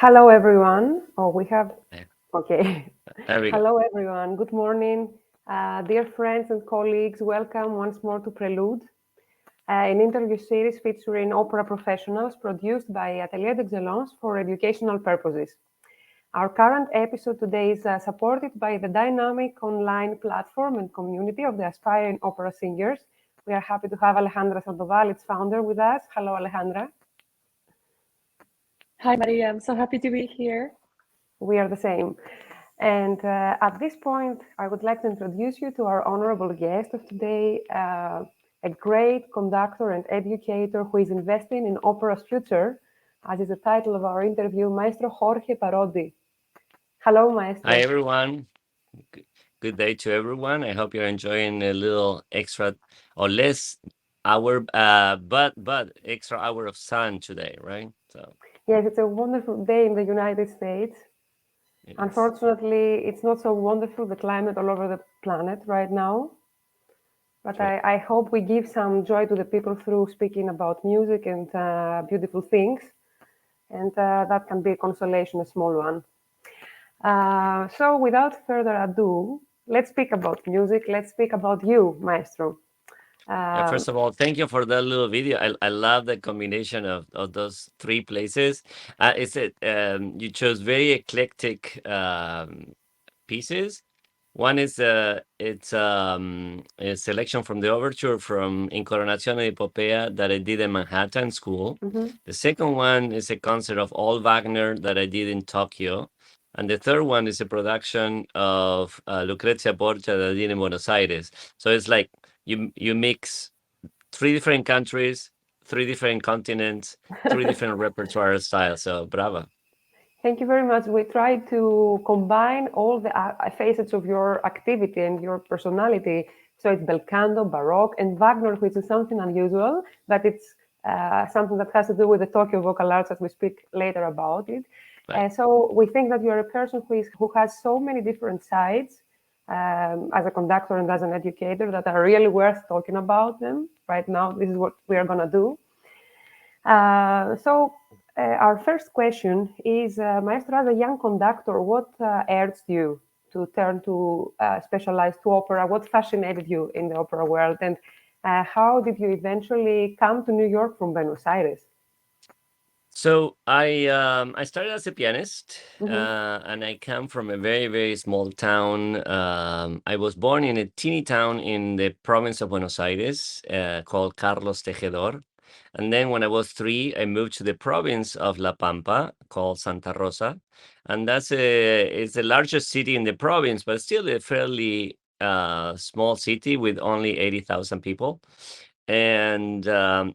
Hello, everyone. Oh, we have, Yeah, okay. there we go. Hello, everyone. Good morning. Dear friends and colleagues, welcome once more to Prelude, an interview series featuring opera professionals produced by Atelier for educational purposes. Our current episode today is supported by the dynamic online platform and community of the aspiring opera singers. We are happy to have Alejandra Sandoval, its founder, with us. Hello, Alejandra. Hi, Maria. I'm so happy to be here. We are the same. And at this point, I would like to introduce you to our honorable guest of today, a great conductor and educator who is investing in opera's future, as is the title of our interview, Maestro Jorge Parodi. Hello, Hi, Maestro. everyone. G- Good day to everyone. I hope you're enjoying a little extra or less hour, but extra hour of sun today, right? So Yes, it's a wonderful day in the United States. yes, Unfortunately, it's not so wonderful, the climate all over the planet right now. But right. I hope we give some joy to the people through speaking about music and beautiful things. And that can be a consolation, a small one. So, without further ado, let's speak about music. Let's speak about you, Maestro. First Um, of all, thank you for that little video. I love the combination of those three places. You chose very eclectic pieces. One is a selection from the overture from Incoronazione Epopea that I did in Manhattan School. mhm. The second one is a concert of all Wagner that I did in Tokyo. And the third one is a production of Lucrezia Borgia that I did in Buenos Aires. So it's like you mix three different countries, three different continents, three different repertoire styles. So bravo. Thank you very much. We try to combine all the facets of your activity and your personality. So it's bel canto, baroque, and Wagner, which is something unusual, but it's something that has to do with the Tokyo vocal arts, as we speak later about it. Right. So we think that you're a person who has so many different sides as a conductor and as an educator that are really worth talking about them. Right now, this is what we are going to do. Our first question is, Maestro, as a young conductor, what urged you to turn to specialize to opera? What fascinated you in the opera world, and how did you eventually come to New York from Buenos Aires? So I started as a pianist, Hmm. and I come from a very small town. I was born in a teeny town in the province of Buenos Aires, called Carlos Tejedor, and then when I was 3, I moved to the province of La Pampa called Santa Rosa, and it's the largest city in the province, but still a fairly small city with only 80,000 people. And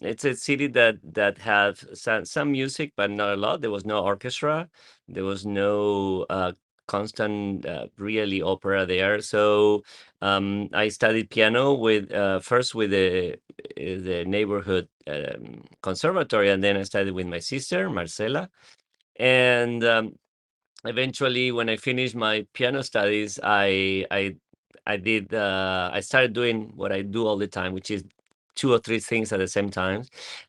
it's a city that had some music, but not a lot. There was no orchestra. There was no constant, really opera there. So I studied piano with first with the neighborhood conservatory, and then I studied with my sister Marcela. And eventually, when I finished my piano studies, I started doing what I do all the time, which is two or three things at the same time.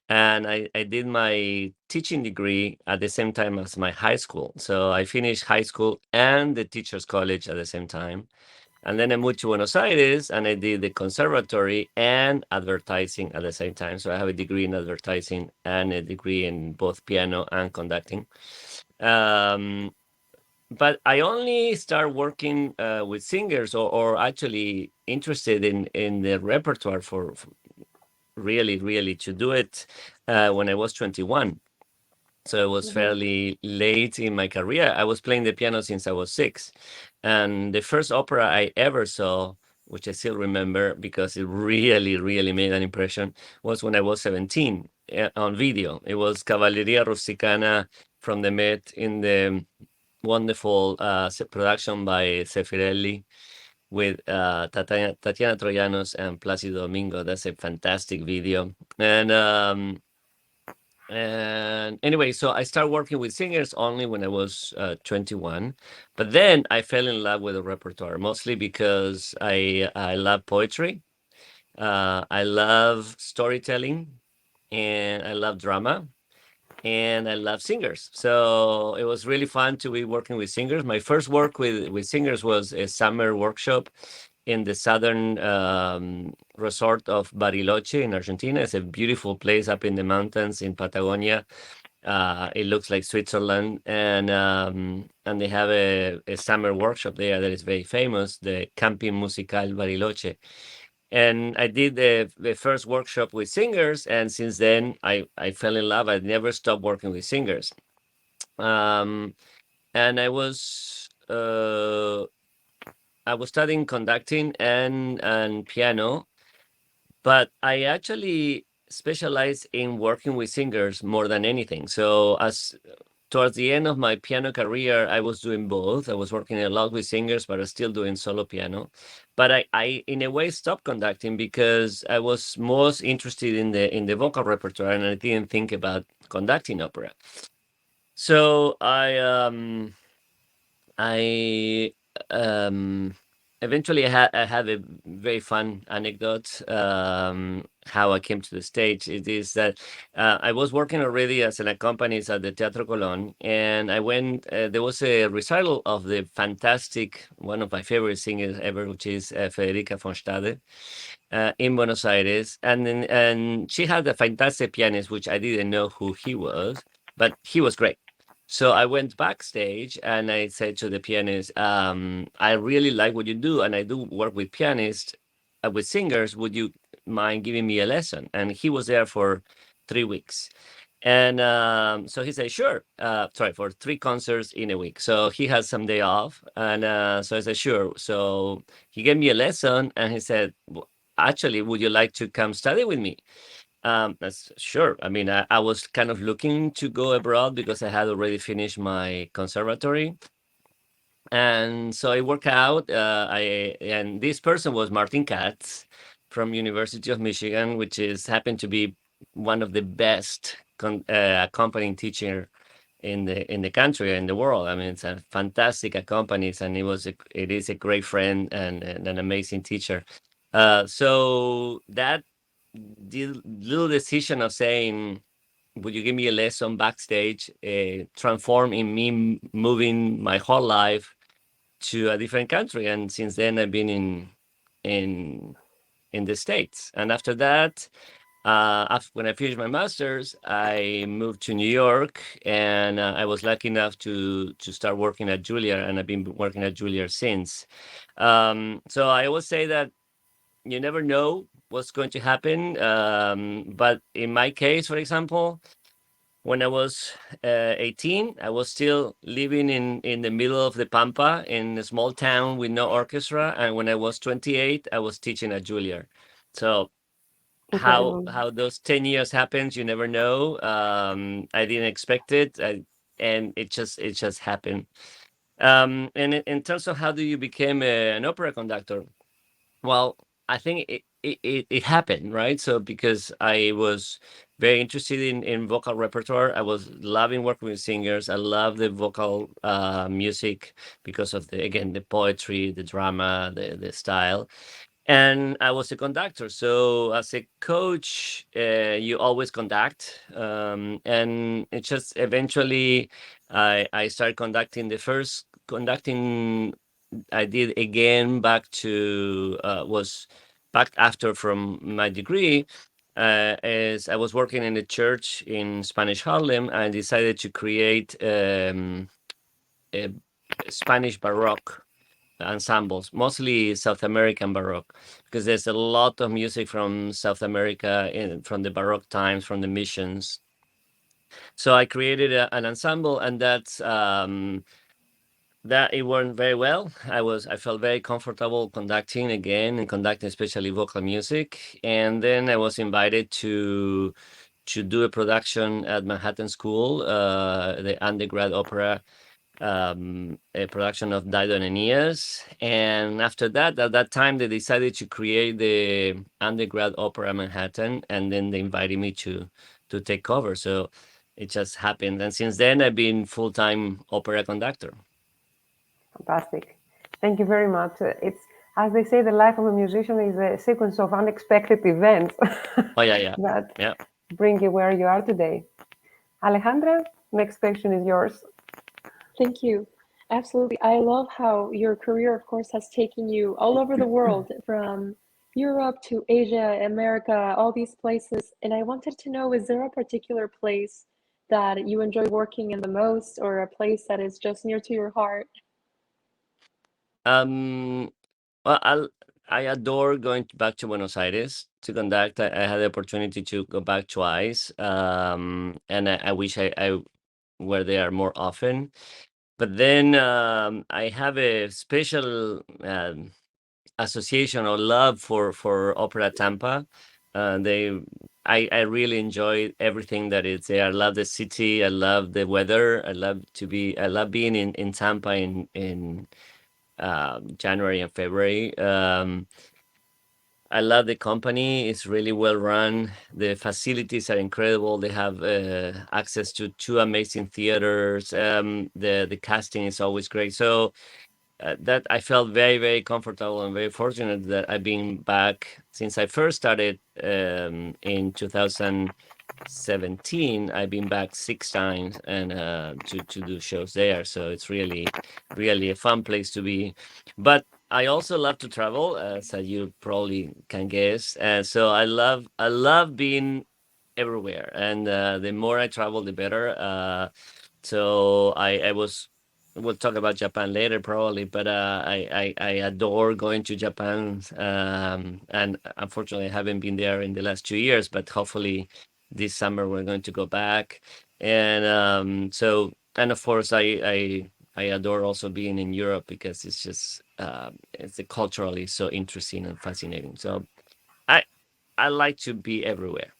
And I did my teaching degree at the same time as my high school. So I finished high school and the teacher's college at the same time. And then I moved to Buenos Aires and I did the conservatory and advertising at the same time. So I have a degree in advertising and a degree in both piano and conducting. Um, but I only start working with singers, or actually interested in the repertoire for really to do it when I was 21. So it was Hmm. fairly late in my career. I was playing the piano since I was 6, and the first opera I ever saw, which I still remember because it really made an impression, was when I was 17, on video. It was Cavalleria Rusticana from the Met in the wonderful production by Sefirelli with Tatiana Troyanos and Placido Domingo. That's a fantastic video. And anyway, so I started working with singers only when I was 21, but then I fell in love with the repertoire, mostly because I love poetry, I love storytelling, and I love drama. and I love singers. So it was really fun to be working with singers. My first work with singers was a summer workshop in the southern resort of Bariloche in Argentina. It's a beautiful place up in the mountains in Patagonia. It looks like Switzerland, and they have a summer workshop there that is very famous, the Camping Musical Bariloche. And I did the first workshop with singers, and since then I fell in love. I never stopped working with singers. And I was studying conducting and piano, but I actually specialize in working with singers more than anything. So as towards the end of my piano career, I was doing both. I was working a lot with singers, but I was still doing solo piano. But I in a way stopped conducting because I was most interested in the vocal repertoire, and I didn't think about conducting opera. So I eventually I had a very fun anecdote how I came to the stage. It is that I was working already as an accompanist at the Teatro Colón, and I went. There was a recital of the fantastic, one of my favorite singers ever, which is Federica von Stade, in Buenos Aires, and she had a fantastic pianist, which I didn't know who he was, but he was great. So I went backstage and I said to the pianist, I really like what you do, and I do work with pianists, with singers. Would you mind giving me a lesson? And he was there for 3 weeks. And so he said, sure. Sorry, for 3 concerts in a week. So he has some day off. And so I said, sure. So he gave me a lesson and he said, actually, would you like to come study with me? That's sure. I mean, I was kind of looking to go abroad because I had already finished my conservatory, and so I worked out. And this person was Martin Katz from University of Michigan, which is happened to be one of the best accompanying teacher in the country in the world. I mean, it's a fantastic accompanist, and it is a great friend and an amazing teacher. So that the little decision of saying, would you give me a lesson backstage, transformed in me moving my whole life to a different country. And since then I've been in in the States. And after that, when I finished my master's, I moved to New York, and I was lucky enough to start working at Juilliard, and I've been working at Juilliard since. So I always say that you never know what's going to happen. But in my case, for example, when I was 18, I was still living in the middle of the Pampa in a small town with no orchestra. And when I was 28, I was teaching at Juilliard. So Incredible. how those 10 years happens, you never know. I didn't expect it, and it just happened. And in terms of how do you become an opera conductor, well, I think it happened, right? So because I was very interested in vocal repertoire, I was loving working with singers. I love the vocal music because of the poetry, the drama, the style. And I was a conductor. So as a coach, you always conduct. And it just eventually I started conducting. The first conducting I did again was back after from my degree, as I was working in a church in Spanish Harlem. I decided to create a Spanish Baroque ensembles, mostly South American Baroque, because there's a lot of music from South America, from the Baroque times, from the missions. So I created an ensemble, and that it went very well. I felt very comfortable conducting again, and conducting especially vocal music. And then I was invited to do a production at Manhattan School, the undergrad opera, a production of Dido and Aeneas. And after that, at that time, they decided to create the undergrad opera Manhattan, and then they invited me to take over. So it just happened, and since then I've been full-time opera conductor. Fantastic. Thank you very much. It's, as they say, the life of a musician is a sequence of unexpected events Oh yeah, yeah, that yeah. bring you where you are today. Alejandra, next question is yours. Thank you. Absolutely. I love how your career, of course, has taken you all over the world, from Europe to Asia, America, all these places. And I wanted to know, is there a particular place that you enjoy working in the most, or a place that is just near to your heart? Well, I adore going back to Buenos Aires to conduct. I had the opportunity to go back twice, and I wish I were there more often. But then I have a special association or love for Opera Tampa. They, I really enjoy everything that is there. I love the city. I love the weather. I love being in Tampa in January and February. I love the company. It's really well run. The facilities are incredible. They have access to two amazing theaters. The casting is always great. So that I felt very, very comfortable and very fortunate that I've been back since I first started in 2017. I've been back 6 times and to do shows there. So it's really, really a fun place to be. But I also love to travel, as you probably can guess. So I love being everywhere, and the more I travel, the better. So I was. We'll talk about Japan later, probably, but I adore going to Japan, and unfortunately, I haven't been there in the last 2 years. But hopefully, this summer we're going to go back, and and of course, I adore also being in Europe because it's just it's culturally so interesting and fascinating. So I I like to be everywhere.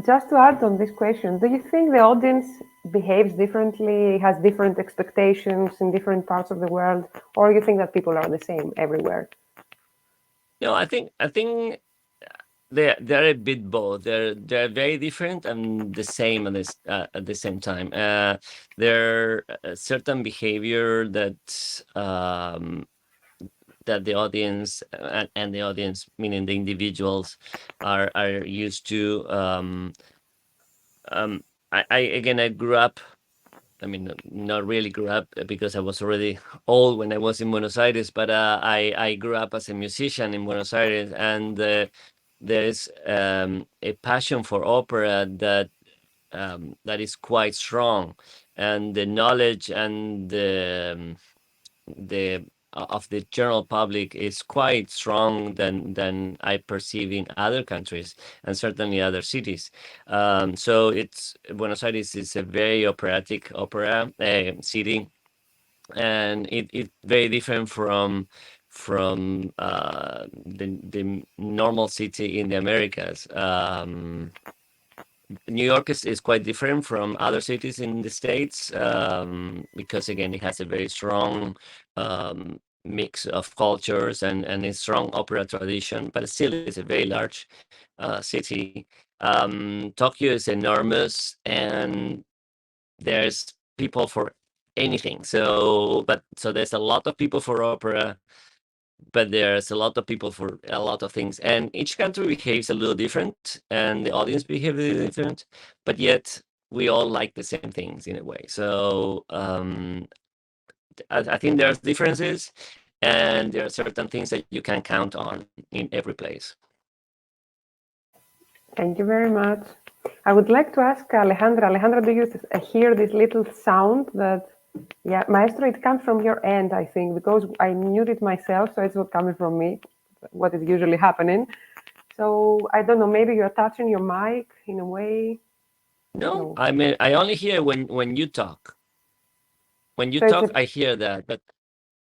Just to add on this question, do you think the audience behaves differently, has different expectations in different parts of the world, or you think that people are the same everywhere? No, I think they're a bit both. They're very different and the same at the same time. There are certain behavior that the audience and the audience, meaning the individuals, are used to. Um, I again I grew up. I mean, not really grew up because I was already old when I was in Buenos Aires, but I grew up as a musician in Buenos Aires, and there is a passion for opera that is quite strong, and the knowledge and the of the general public is quite strong than I perceive in other countries and certainly other cities. So it's Buenos Aires is a very operatic opera city, and it's very different from the normal city in the Americas. New York is quite different from other cities in the States because, again, it has a very strong mix of cultures and a strong opera tradition, but still it's a very large city. Tokyo is enormous, and there's people for anything. So there's a lot of people for opera, but there's a lot of people for a lot of things, and each country behaves a little different and the audience behaves a little different, but yet we all like the same things in a way. So I think there's differences, and there are certain things that you can count on in every place. Thank you very much. I would like to ask Alejandra. Alejandra, do you hear this little sound that, yeah, Maestro, it comes from your end, I think, because I muted myself, so it's not coming from me, what is usually happening. So I don't know, maybe you're touching your mic in a way. No, I mean, I only hear when you talk. When you So talk, I hear that. But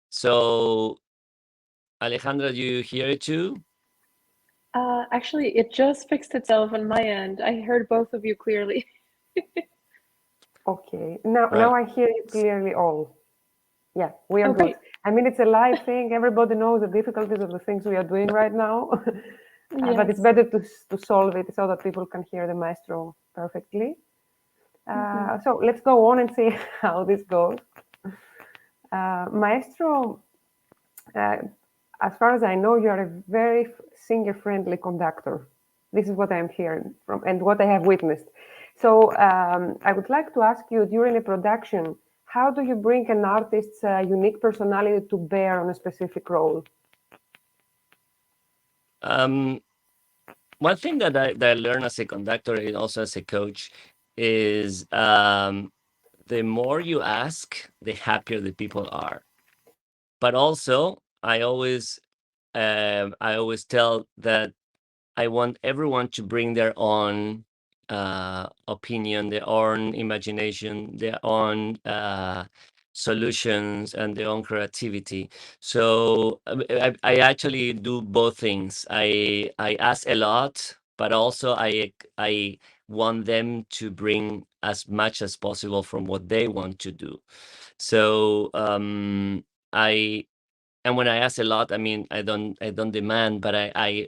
so, Alejandra, do you hear it too? Actually, it just fixed itself on my end. I heard both of you clearly. Okay, now Right. I hear you clearly all. Yeah, we are Oh, good. great. I mean, it's a live thing. Everybody knows the difficulties of the things we are doing right now. But it's Yes. better to solve it so that people can hear the maestro perfectly. So let's go on and see how this goes. Maestro, uh, as far as I know, you are a very singer-friendly conductor. This is what I'm hearing from and what I have witnessed. So I would like to ask you, during a production, how do you bring an artist's unique personality to bear on a specific role? One thing that I learned as a conductor and also as a coach is the more you ask, the happier the people are. But also, I always tell that I want everyone to bring their own opinion, their own imagination, their own solutions, and their own creativity. So I actually do both things. I ask a lot, but also I want them to bring as much as possible from what they want to do. So I and when I ask a lot, I mean I don't demand, but I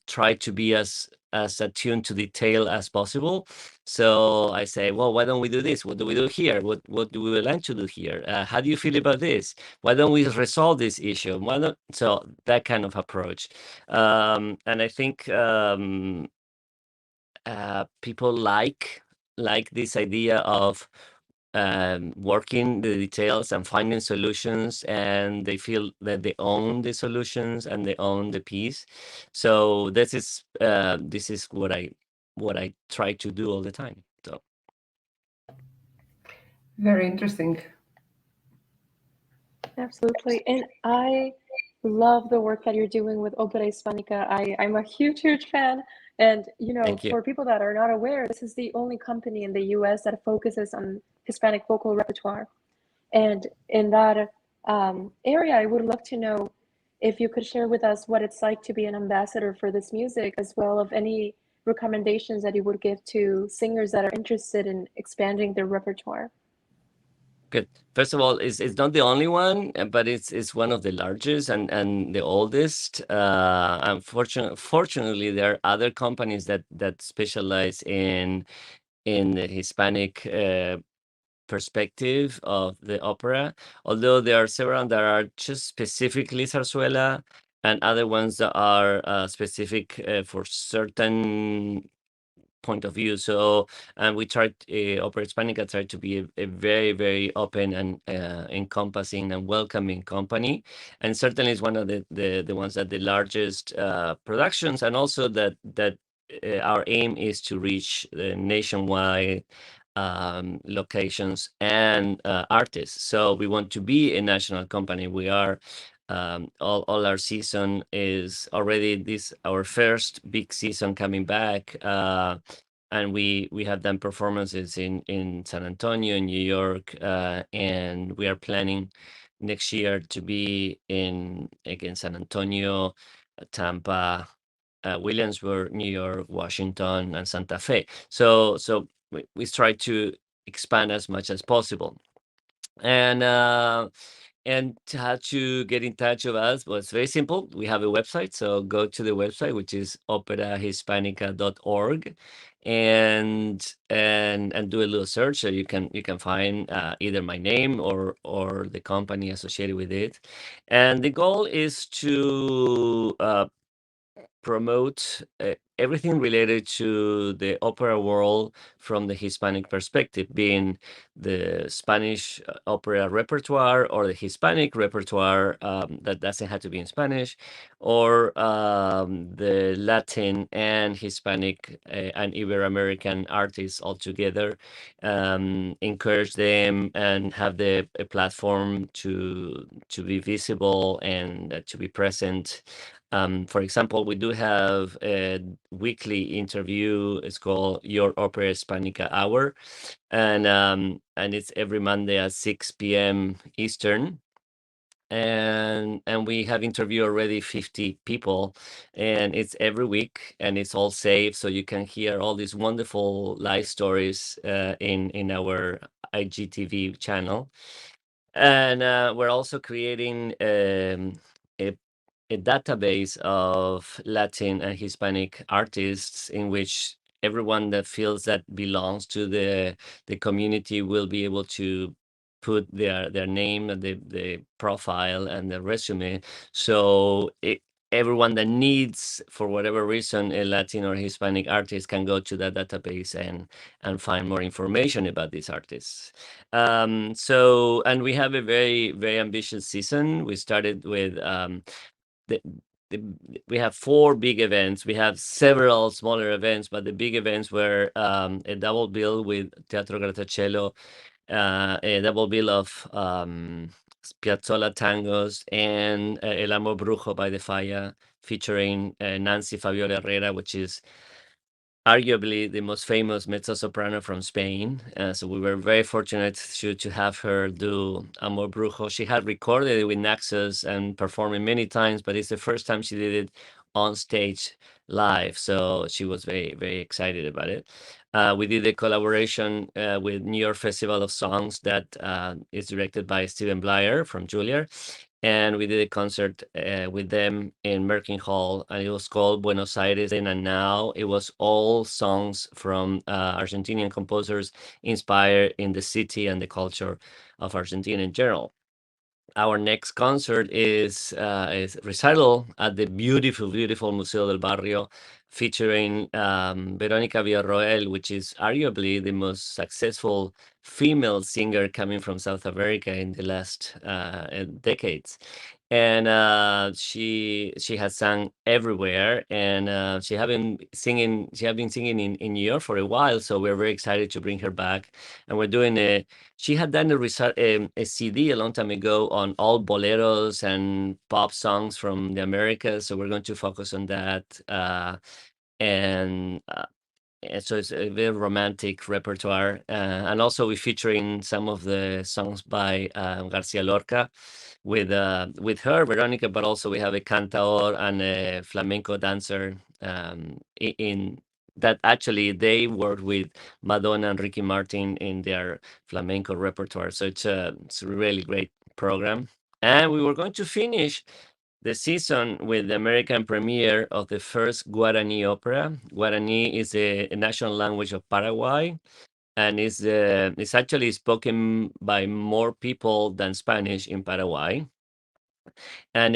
try to be as attuned to detail as possible. So I say, well, why don't we do this? What do we do here? What do we like to do here? How do you feel about this? Why don't we resolve this issue? Why not? So that kind of approach, and I think people like this idea of working the details and finding solutions, and they feel that they own the solutions and they own the piece. So this is what I try to do all the time. So Very interesting. Absolutely. And I love the work that you're doing with Opera Hispanica. I'm a huge, huge fan. And, thank you. for people that are not aware, this is the only company in the US that focuses on Hispanic vocal repertoire. And in that area, I would love to know if you could share with us what it's like to be an ambassador for this music, as well as any recommendations that you would give to singers that are interested in expanding their repertoire. Good. First of all, it's not the only one, but it's one of the largest and the oldest. Fortunately, there are other companies that specialize in the Hispanic perspective of the opera, although there are several that are just specifically zarzuela, and other ones that are specific for certain point of view. So, and we tried, Opera Hispanica tried to be a very, very open and encompassing and welcoming company. And certainly is one of the ones that the largest productions, and also that our aim is to reach the nationwide locations and artists. So we want to be a national company. We are all our season is already this our first big season coming back, and we have done performances in San Antonio, in New York, and we are planning next year to be in again San Antonio, Tampa, Williamsburg, New York, Washington, and Santa Fe. So we try to expand as much as possible. And how to get in touch with us? Well, it's very simple. We have a website, so go to the website, which is operahispanica.org, and do a little search, so you can find either my name or the company associated with it. And the goal is to promote everything related to the opera world from the Hispanic perspective, being the Spanish opera repertoire or the Hispanic repertoire that doesn't have to be in Spanish, or the Latin and Hispanic and Ibero-American artists all together. Encourage them and have a platform to be visible and to be present. For example, we do have a weekly interview. It's called Your Opera Hispanica Hour, and it's every Monday at 6 p.m. Eastern. And we have interviewed already 50 people, and it's every week, and it's all saved, so you can hear all these wonderful live stories in our IGTV channel. And we're also creating a database of Latin and Hispanic artists, in which everyone that feels that belongs to the community will be able to put their name and the profile and the resume. So everyone that needs, for whatever reason, a Latin or Hispanic artist can go to that database and find more information about these artists. So, and we have a very, very ambitious season. We started with the, the, we have 4 big events. We have several smaller events, but the big events were a double bill with Teatro Grattacielo, a double bill of Piazzolla tangos and El Amor Brujo by the Falla, featuring Nancy Fabiola Herrera, which is arguably the most famous mezzo-soprano from Spain. So we were very fortunate to have her do Amor Brujo. She had recorded it with Naxos and performed it many times, but it's the first time she did it on stage live. So she was very, very excited about it. We did a collaboration with New York Festival of Songs that is directed by Stephen Blyer from Juilliard. And we did a concert with them in Merkin Hall, and it was called Buenos Aires Then and Now. It was all songs from Argentinian composers inspired in the city and the culture of Argentina in general. Our next concert is recital at the beautiful, beautiful Museo del Barrio, featuring Verónica Villarroel, which is arguably the most successful female singer coming from South America in the last decades. And she has sung everywhere, and she had been singing in New York for a while. So we're very excited to bring her back, and we're doing she had done a CD a long time ago on all boleros and pop songs from the Americas. So we're going to focus on that. And so it's a very romantic repertoire. And also we're featuring some of the songs by Garcia Lorca with her, Veronica, but also we have a cantaor and a flamenco dancer in that actually they worked with Madonna and Ricky Martin in their flamenco repertoire. So it's a really great program. And we were going to finish the season with the American premiere of the first Guarani opera. Guarani is a national language of Paraguay, and it's actually spoken by more people than Spanish in Paraguay. And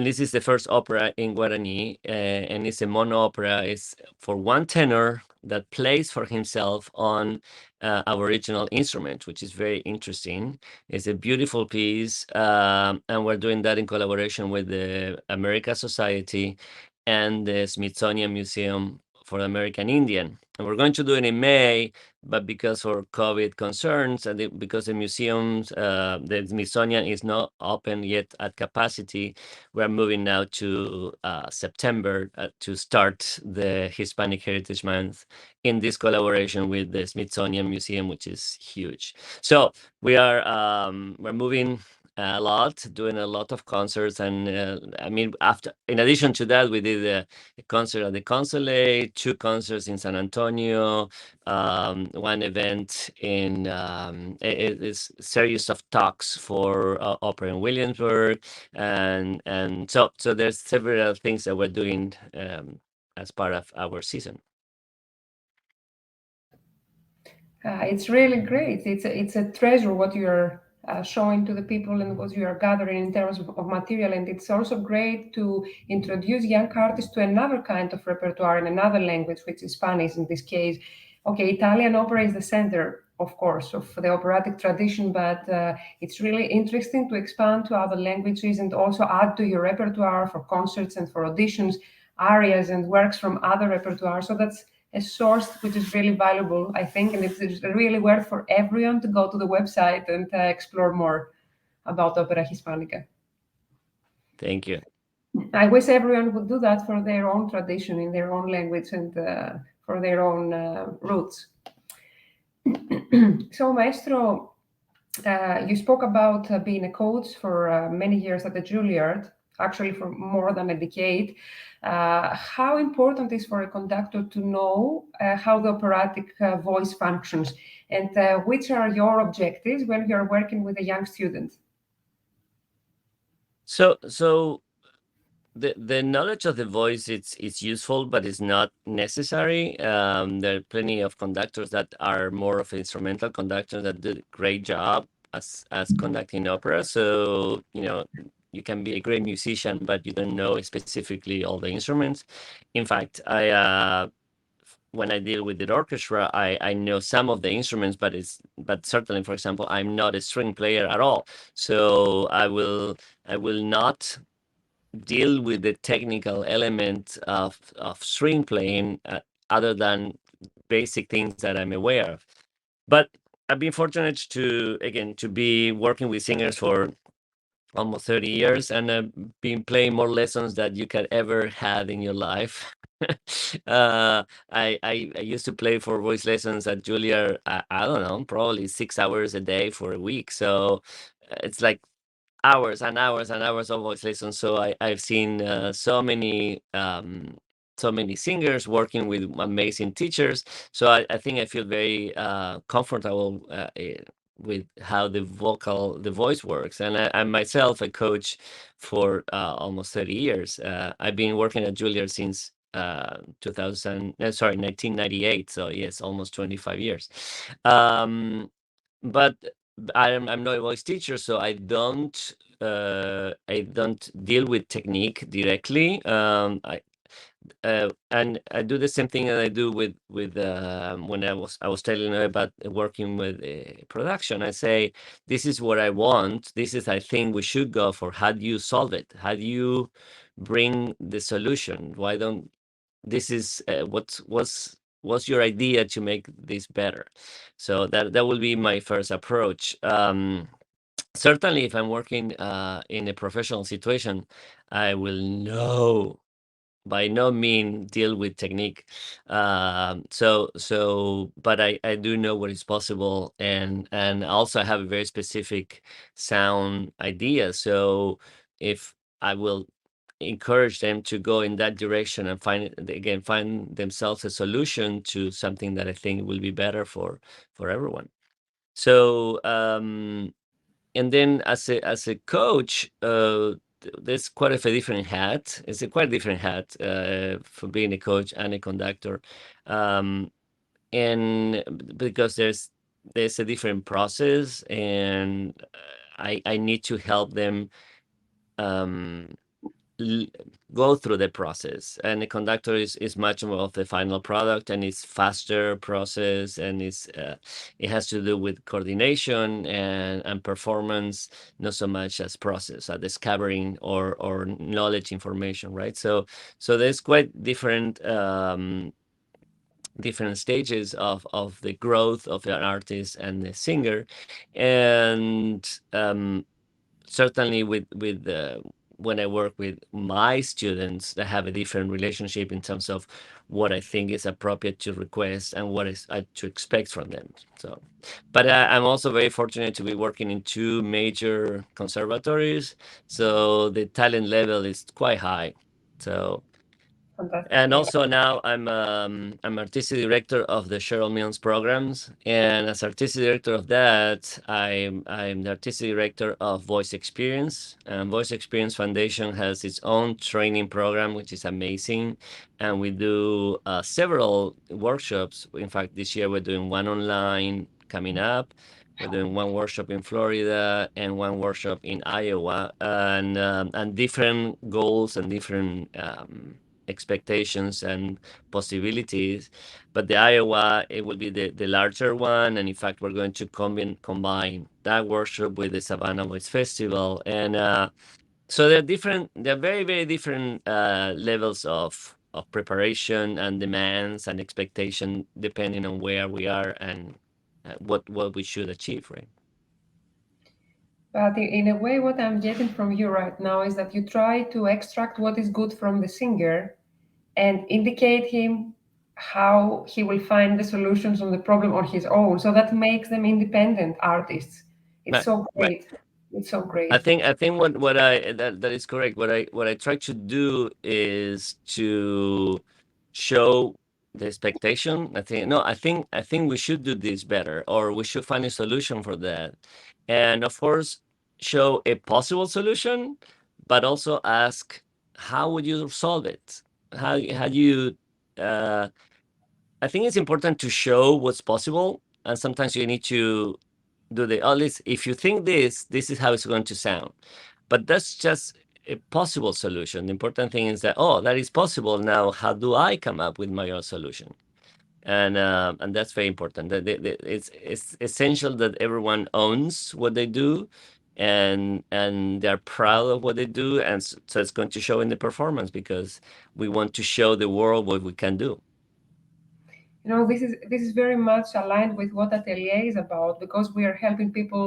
this is the first opera in Guarani, and it's a mono opera. It's for one tenor that plays for himself on Aboriginal instrument, which is very interesting. It's a beautiful piece, and we're doing that in collaboration with the America Society and the Smithsonian Museum for American Indian. And we're going to do it in May, but because of COVID concerns and because the museums, the Smithsonian is not open yet at capacity, we're moving now to September to start the Hispanic Heritage Month in this collaboration with the Smithsonian Museum, which is huge. So we're moving a lot, doing a lot of concerts, and I mean, in addition to that, we did a concert at the Consulate, 2 concerts in San Antonio, 1 event in a series of talks for opera in Williamsburg, and so there's several things that we're doing as part of our season. It's really great. It's a treasure what you're showing to the people and what you are gathering in terms of material. And it's also great to introduce young artists to another kind of repertoire in another language, which is Spanish in this case. Okay, Italian opera is the center, of course, of the operatic tradition, but it's really interesting to expand to other languages and also add to your repertoire for concerts and for auditions, arias and works from other repertoire. So that's a source which is really valuable, I think, and it's really worth for everyone to go to the website and explore more about Opera Hispanica. Thank you. I wish everyone would do that for their own tradition, in their own language, and for their own roots. So, Maestro, you spoke about being a coach for many years at the Juilliard, actually for more than a decade. How important is for a conductor to know how the operatic voice functions, and which are your objectives when you're working with a young student? So the knowledge of the voice it's useful, but it's not necessary. There are plenty of conductors that are more of instrumental conductors that do a great job as conducting opera. So you can be a great musician, but you don't know specifically all the instruments. In fact, I when I deal with the orchestra, I know some of the instruments, but certainly, for example, I'm not a string player at all. So I will not deal with the technical element of string playing, other than basic things that I'm aware of. But I've been fortunate to, again, to be working with singers for almost 30 years, and I've been playing more lessons that you could ever had in your life. I used to play for voice lessons at Juilliard, I don't know, probably 6 hours a day for a week. So it's like hours and hours and hours of voice lessons. So I've seen so many singers working with amazing teachers. So I think I feel very comfortable with how the voice works. And I'm myself a coach for almost 30 years. I've been working at Juilliard since 1998. So yes, almost 25 years. But I'm not a voice teacher, so I don't deal with technique directly. And I do the same thing that I do with when I was telling you about working with production. I say, this is what I want. This is, I think we should go for. How do you solve it? How do you bring the solution? Why don't this is what's your idea to make this better? So that will be my first approach. Certainly, if I'm working in a professional situation, I will know by no mean deal with technique. But I do know what is possible, and also I have a very specific sound idea. So if I will encourage them to go in that direction and find themselves a solution to something that I think will be better for everyone. So and then as a coach, there's quite a different hat. It's a quite different hat for being a coach and a conductor, and because there's a different process, and I need to help them um, go through the process. And the conductor is much more of the final product, and it's faster process, and it has to do with coordination and performance, not so much as process, discovering or knowledge information, right? So there's quite different stages of the growth of an artist and the singer. And certainly with when I work with my students, they have a different relationship in terms of what I think is appropriate to request and what is to expect from them. So, but I'm also very fortunate to be working in two major conservatories, so the talent level is quite high. So. Fantastic. And also now I'm artistic director of the Cheryl Mills programs, and as artistic director of that, I'm the artistic director of Voice Experience. And Voice Experience Foundation has its own training program, which is amazing, and we do several workshops. In fact, this year we're doing one online coming up. We're doing one workshop in Florida and one workshop in Iowa, and different goals and different expectations and possibilities. But the Iowa, it will be the larger one, and in fact we're going to combine that workshop with the Savannah Voice Festival. And so they're very, very different levels of preparation and demands and expectation, depending on where we are and what we should achieve, right? But in a way, what I'm getting from you right now is that you try to extract what is good from the singer and indicate him how he will find the solutions on the problem on his own. So that makes them independent artists. It's Right, so right. great. It's so great. I think what that is correct. What I try to do is to show the expectation. I think we should do this better, or we should find a solution for that. And of course, show a possible solution, but also ask, how would you solve it? How do you I think it's important to show what's possible, and sometimes you need to do the, at least if you think this is how it's going to sound. but that's just a possible solution. The important thing is that, oh, that is possible. Now, how do I come up with my own solution? And that's very important. That it's essential that everyone owns what they do, and they're proud of what they do, and so it's going to show in the performance, because we want to show the world what we can do. You know, this is very much aligned with what Atelier is about, because we are helping people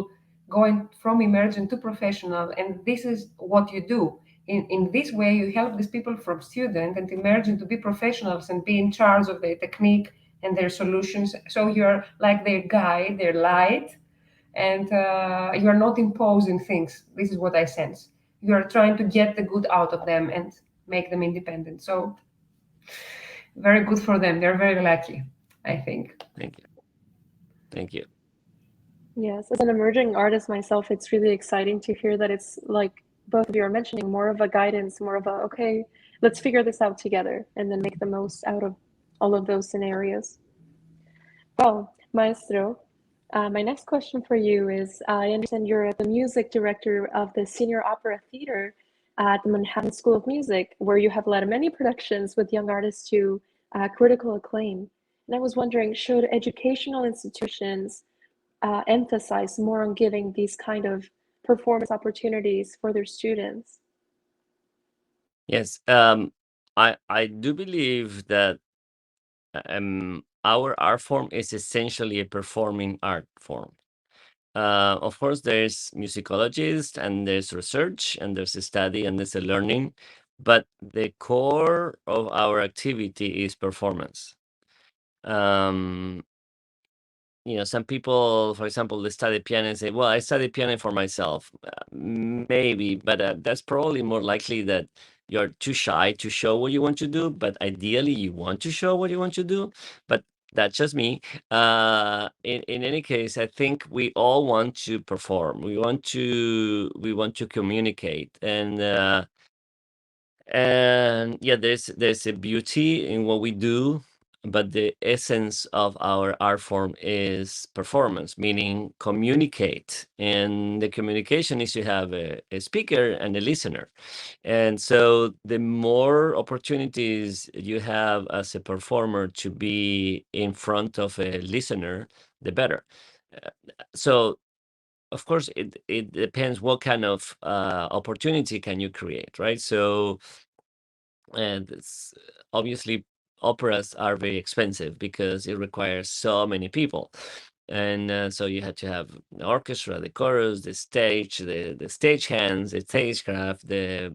going from emergent to professional, and this is what you do. In this way, you help these people from student and emergent to be professionals and be in charge of their technique and their solutions. So you're like their guide, their light, and you are not imposing things. This is what I sense. You are trying to get the good out of them and make them independent. So very good for them. They're very lucky, I think. Thank you. Thank you. Yes, as an emerging artist myself, it's really exciting to hear that it's like both of you are mentioning, more of a guidance, more of a, okay, let's figure this out together and then make the most out of all of those scenarios. Well, Maestro, my next question for you is, I understand you're the music director of the Senior Opera Theater at the Manhattan School of Music, where you have led many productions with young artists to critical acclaim. And I was wondering, should educational institutions emphasize more on giving these kind of performance opportunities for their students? Yes, I do believe that our art form is essentially a performing art form. Of course, there's musicologists, and there's research, and there's a study, and there's a learning, but the core of our activity is performance. Some people, for example, they study piano and say, well, I study piano for myself. Maybe, but that's probably more likely that you're too shy to show what you want to do, but ideally you want to show what you want to do. But that's just me. In any case, I think we all want to perform. We want to communicate, and yeah, there's a beauty in what we do, but the essence of our art form is performance, meaning communicate. And the communication is to have a speaker and a listener. And so the more opportunities you have as a performer to be in front of a listener, the better. Uh, So of course, it depends what kind of opportunity can you create, right? So, and it's obviously, operas are very expensive because it requires so many people, and so you had to have the orchestra, the chorus, the stage, the stage hands, the stagecraft, the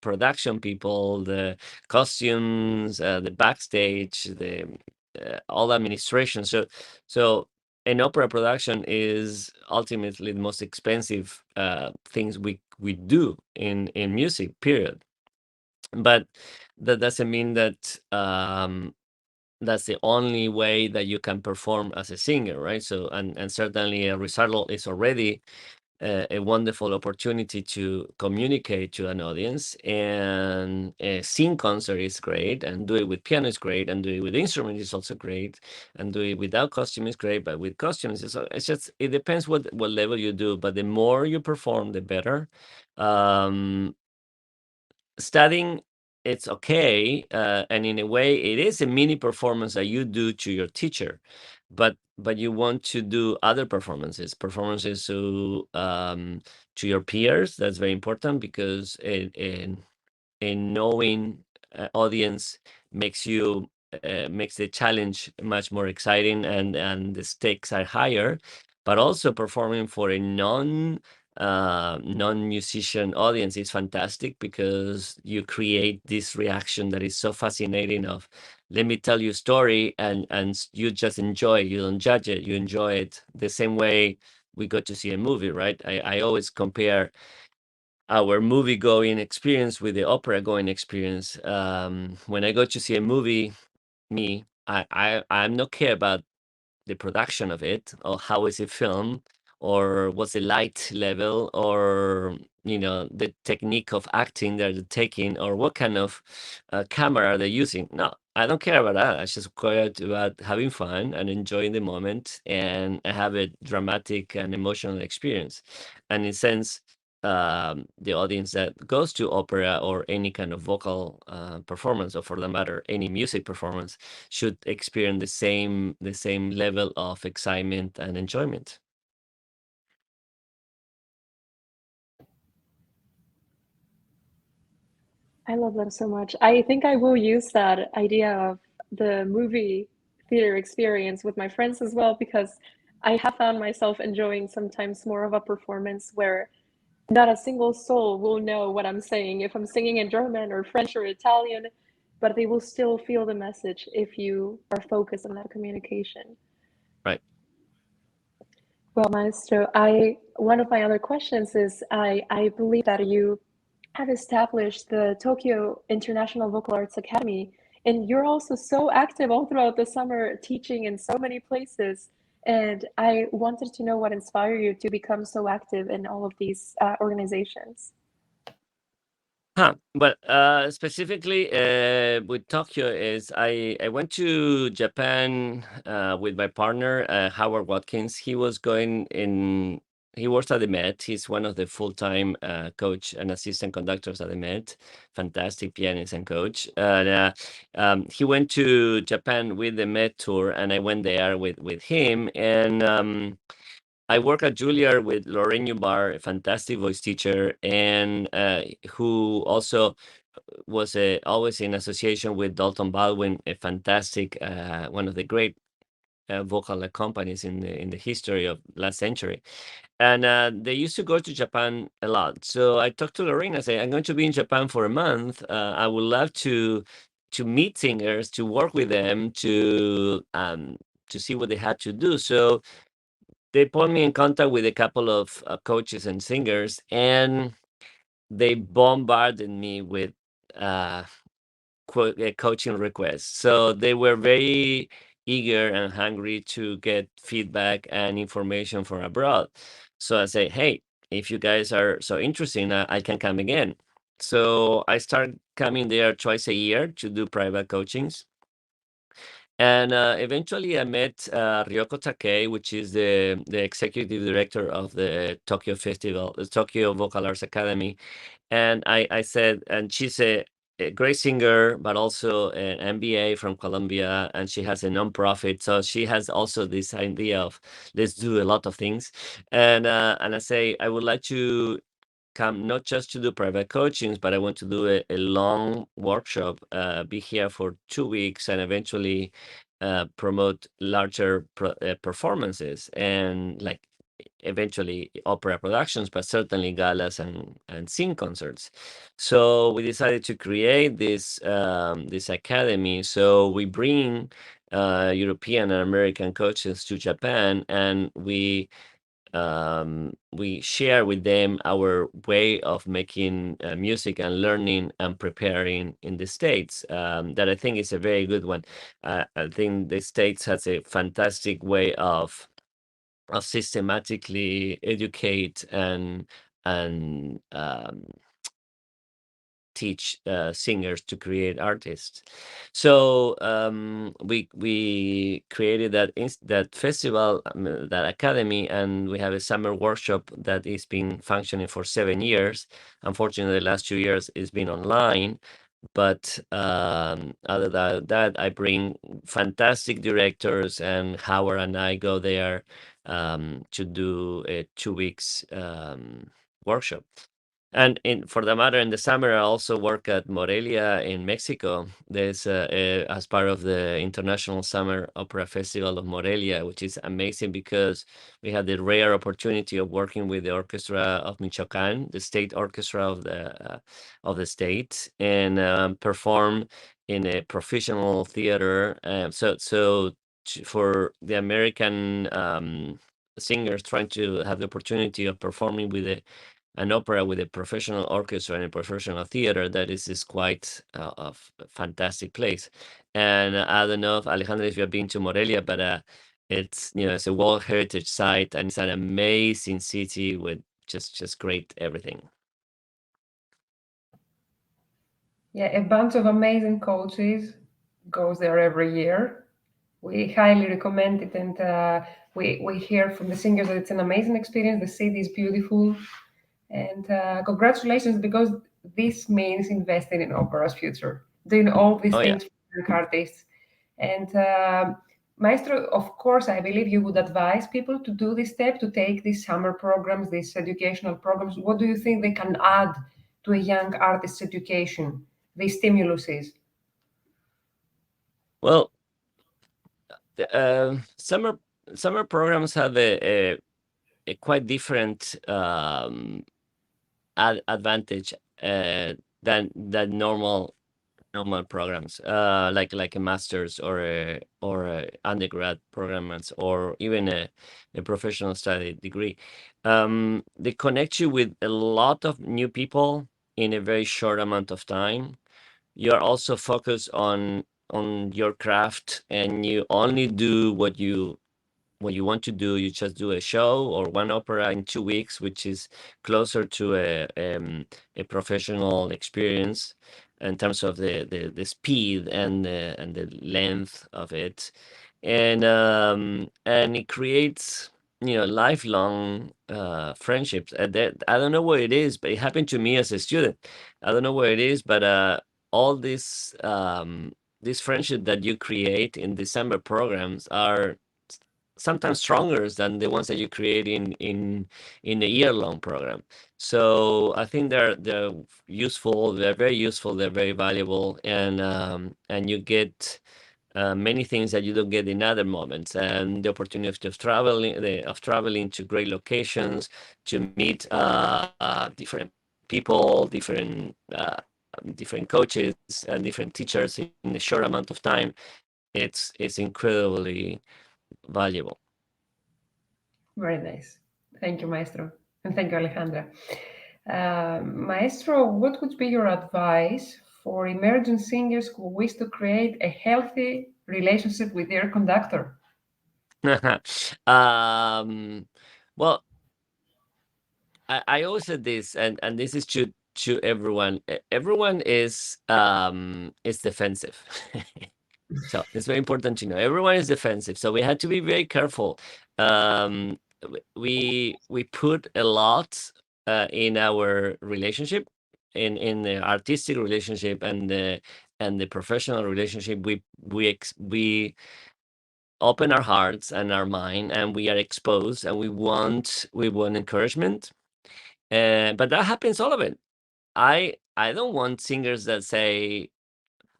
production people, the costumes, the backstage, the all administration. So an opera production is ultimately the most expensive things we do in music, period. But that doesn't mean that that's the only way that you can perform as a singer, right? So, and certainly a recital is already a wonderful opportunity to communicate to an audience, and a sing concert is great, and do it with piano is great, and do it with instrument is also great, and do it without costume is great, but with costumes it's just, it depends what level you do, but the more you perform, the better. Studying, it's okay, and in a way it is a mini performance that you do to your teacher, but you want to do other performances to your peers. That's very important, because a knowing audience makes you makes the challenge much more exciting, and the stakes are higher. But also, performing for a non-musician audience is fantastic, because you create this reaction that is so fascinating of, let me tell you a story, and you just enjoy it. You don't judge it, you enjoy it the same way we go to see a movie, right? I always compare our movie going experience with the opera going experience. When I go to see a movie, I'm not care about the production of it, or how is it filmed, or what's the light level, or the technique of acting that they're taking, or what kind of camera are they using. No, I don't care about that. I just care about having fun and enjoying the moment, and have a dramatic and emotional experience. And in a sense, the audience that goes to opera or any kind of vocal performance, or for that matter, any music performance, should experience the same level of excitement and enjoyment. I love that so much. I think I will use that idea of the movie theater experience with my friends as well, because I have found myself enjoying sometimes more of a performance where not a single soul will know what I'm saying if I'm singing in German or French or Italian, but they will still feel the message if you are focused on that communication. Right. Well, Maestro, one of my other questions is I believe that you have established the Tokyo International Vocal Arts Academy, and you're also so active all throughout the summer teaching in so many places. And I wanted to know what inspired you to become so active in all of these organizations. But specifically with Tokyo is I went to Japan with my partner Howard Watkins. He was going in. He works at the Met. He's one of the full-time coach and assistant conductors at the Met. Fantastic pianist and coach. And he went to Japan with the Met tour, and I went there with him. And I work at Juilliard with Lorraine Bar, a fantastic voice teacher, and who also was always in association with Dalton Baldwin, a fantastic, one of the great vocal companies in the history of last century. And they used to go to Japan a lot. So I talked to Lorraine. I said, I'm going to be in Japan for a month. I would love to meet singers, to work with them, to see what they had to do. So they put me in contact with a couple of coaches and singers, and they bombarded me with coaching requests. So they were very eager and hungry to get feedback and information from abroad. So I say, hey, if you guys are so interested, I can come again. So I started coming there twice a year to do private coachings. And eventually I met Ryoko Takei, which is the executive director of the Tokyo Festival, the Tokyo Vocal Arts Academy. And I said, and she's a great singer, but also an MBA from Columbia, and she has a nonprofit. So she has also this idea of let's do a lot of things. And I say, I would like to come not just to do private coachings, but I want to do a long workshop, be here for 2 weeks, and eventually promote larger performances, and like eventually opera productions, but certainly galas and sing concerts. So we decided to create this this academy. So we bring European and American coaches to Japan, and we share with them our way of making music and learning and preparing in the States. That I think is a very good one. I think the States has a fantastic way of systematically educate and teach singers to create artists. So we created that festival, that academy, and we have a summer workshop that is been functioning for 7 years. Unfortunately, the last 2 years it's been online. But other than that, I bring fantastic directors, and Howard and I go there to do a 2 weeks workshop. And for the matter, in the summer, I also work at Morelia in Mexico. There's as part of the International Summer Opera Festival of Morelia, which is amazing because we had the rare opportunity of working with the orchestra of Michoacán, the state orchestra of the state, and perform in a professional theater. For the American singers trying to have the opportunity of performing with an opera with a professional orchestra and a professional theater, that is quite a fantastic place. And I don't know if Alejandro, if you have been to Morelia, but it's it's a World Heritage Site, and it's an amazing city with just great everything. Yeah, a bunch of amazing coaches goes there every year. We highly recommend it, and we hear from the singers that it's an amazing experience. The city is beautiful. And congratulations, because this means investing in opera's future, doing all these Oh yeah. things for young artists. And Maestro, of course, I believe you would advise people to do this step, to take these summer programs, these educational programs. What do you think they can add to a young artist's education, these stimuluses? Well, summer programs have a quite different advantage than normal programs, like a master's or a undergrad programs, or even a professional study degree. They connect you with a lot of new people in a very short amount of time. You are also focused on your craft, and you only do what you want to do. You just do a show or one opera in 2 weeks, which is closer to a professional experience in terms of the speed and the length of it. And it creates, lifelong friendships. I don't know what it is, but it happened to me as a student. I don't know what it is, but all this friendship that you create in December programs are sometimes stronger than the ones that you create in a year-long program. So I think they're useful. They're very useful. They're very valuable, and you get many things that you don't get in other moments, and the opportunity of traveling to great locations, to meet different people, different coaches, and different teachers in a short amount of time. It's incredibly valuable. Very nice. Thank you, Maestro. And thank you, Alejandra. Maestro, what would be your advice for emerging singers who wish to create a healthy relationship with their conductor? um, well, I always said this, and this is to everyone. Everyone is defensive. So it's very important to know everyone is defensive. So we had to be very careful. We put a lot in our relationship, in the artistic relationship and the professional relationship. We open our hearts and our mind, and we are exposed, and we want encouragement. But that happens, all of it. I don't want singers that say,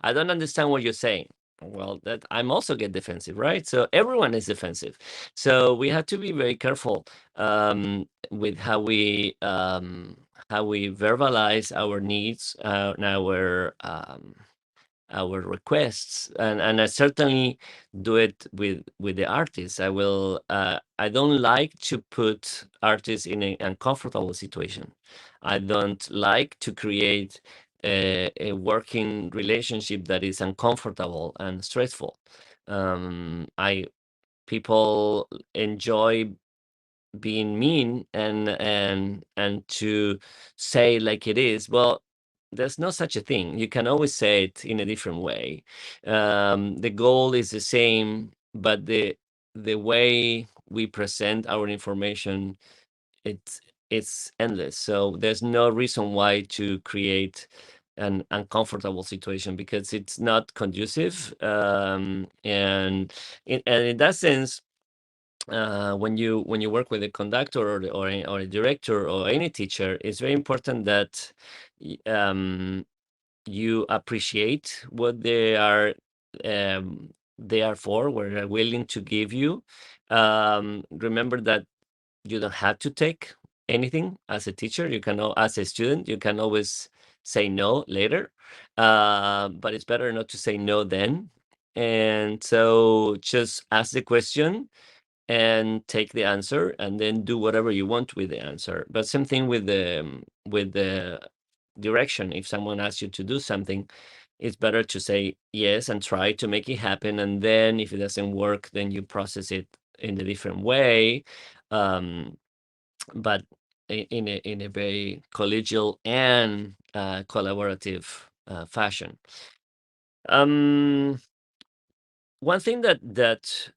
I don't understand what you're saying. Well, that I'm also get defensive, right? So everyone is defensive. So we have to be very careful with how we verbalize our needs, and our requests, and I certainly do it with the artists. I don't like to put artists in an uncomfortable situation. I don't like to create a working relationship that is uncomfortable and stressful. I People enjoy being mean and to say like it is. Well, there's no such a thing. You can always say it in a different way. The goal is the same, but the way we present our information, it's it's endless. So there's no reason why to create an uncomfortable situation, because it's not conducive. And in that sense, when you work with a conductor or a director or any teacher, it's very important that you appreciate what they are for, what they're willing to give you. Remember that you don't have to take anything as a teacher. As a student, you can always say no later, but it's better not to say no then. And so just ask the question and take the answer, and then do whatever you want with the answer. But same thing with the direction. If someone asks you to do something, it's better to say yes and try to make it happen, and then if it doesn't work, then you process it in a different way, but in a very collegial and collaborative fashion. One thing that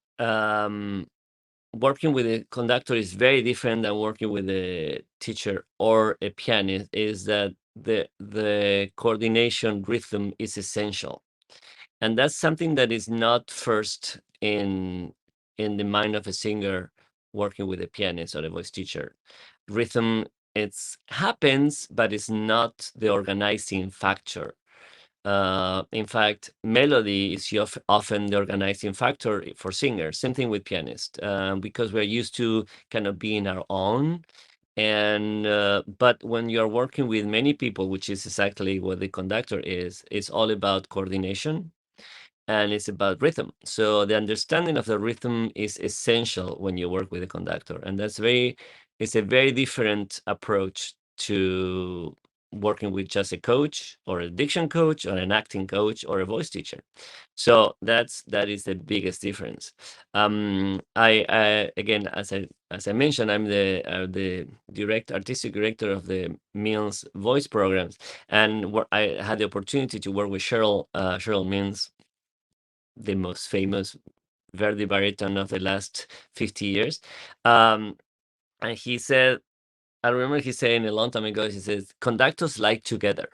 working with a conductor is very different than working with a teacher or a pianist, is that the coordination rhythm is essential. And that's something that is not first in the mind of a singer working with a pianist or a voice teacher. Rhythm, it's happens, but it's not the organizing factor. In fact, melody is often the organizing factor for singers. Same thing with pianists, because we're used to kind of being our own. And but when you're working with many people, which is exactly what the conductor is, it's all about coordination and it's about rhythm. So the understanding of the rhythm is essential when you work with a conductor, and it's a very different approach to working with just a coach or a diction coach or an acting coach or a voice teacher. So that is the biggest difference. I again, as I mentioned, I'm the artistic director of the Mills voice programs, and I had the opportunity to work with Cheryl Mills, the most famous Verdi baritone of the last 50 years. And he said, I remember he saying a long time ago, he says, conductors like together.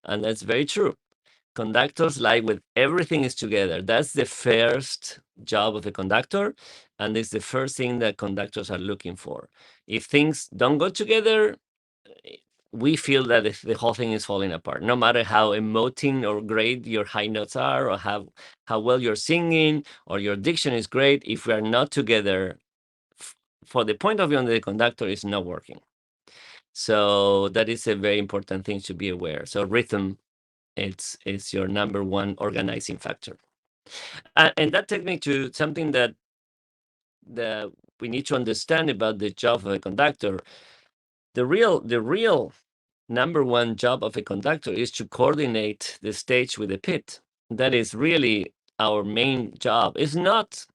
And that's very true. Conductors like when everything is together. That's the first job of a conductor. And it's the first thing that conductors are looking for. If things don't go together, we feel that the whole thing is falling apart, no matter how emoting or great your high notes are, or how well you're singing, or your diction is great. If we are not together, for the point of view of the conductor, is not working. So that is a very important thing to be aware. So rhythm, it's your number one organizing factor. And that takes me to something that we need to understand about the job of a conductor. The real number one job of a conductor is to coordinate the stage with the pit. That is really our main job. It's not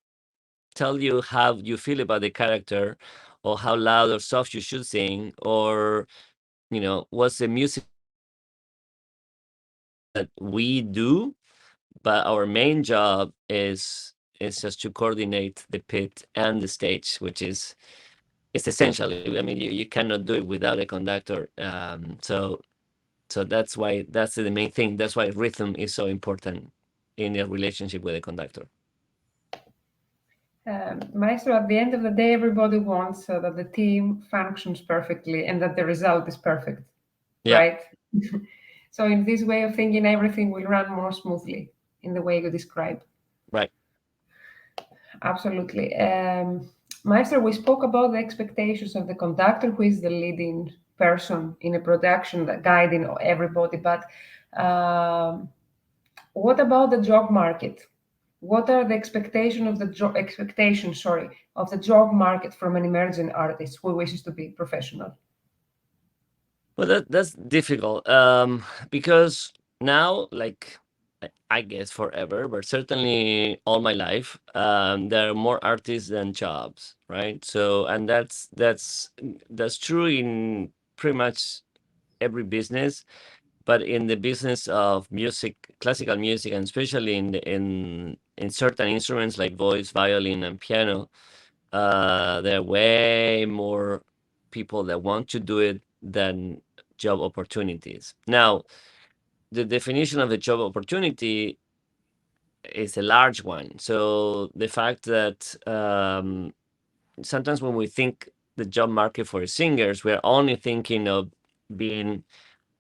tell you how you feel about the character, or how loud or soft you should sing, or what's the music that we do. But our main job is just to coordinate the pit and the stage, which is essential. I mean, you cannot do it without a conductor. So that's the main thing. That's why rhythm is so important in a relationship with a conductor. Maestro, at the end of the day, everybody wants that the team functions perfectly and that the result is perfect, right? So in this way of thinking, everything will run more smoothly in the way you describe. Right. Absolutely. Maestro, we spoke about the expectations of the conductor, who is the leading person in a production, guiding everybody. But what about the job market? What are the expectations of the job market from an emerging artist who wishes to be professional? Well, that's difficult, because now, like, I guess forever, but certainly all my life, there are more artists than jobs, right? So, and that's true in pretty much every business, but in the business of music, classical music, and especially in certain instruments like voice, violin, and piano, there are way more people that want to do it than job opportunities. Now, the definition of a job opportunity is a large one. So the fact that sometimes when we think the job market for singers, we're only thinking of being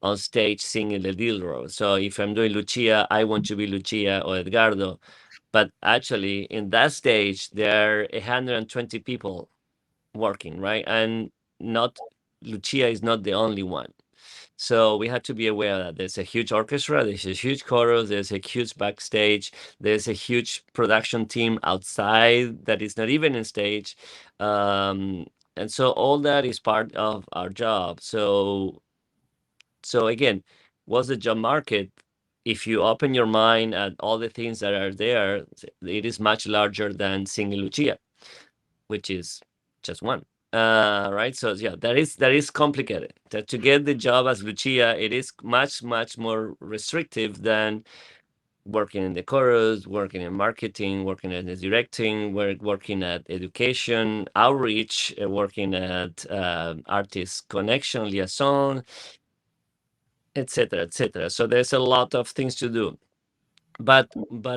on stage singing the lead role. So if I'm doing Lucia, I want to be Lucia or Edgardo. But actually, in that stage, there are 120 people working, right? And not Lucia is not the only one. So we had to be aware that there's a huge orchestra, there's a huge chorus, there's a huge backstage, there's a huge production team outside that is not even in stage. And so all that is part of our job. So again, what's the job market? If you open your mind at all the things that are there, it is much larger than singing Lucia, which is just one. Right. So yeah, that is complicated. To get the job as Lucia, it is much more restrictive than working in the chorus, working in marketing, working at the directing, working at education, outreach, working at artist connection, liaison, etc., etc. So there's a lot of things to do. But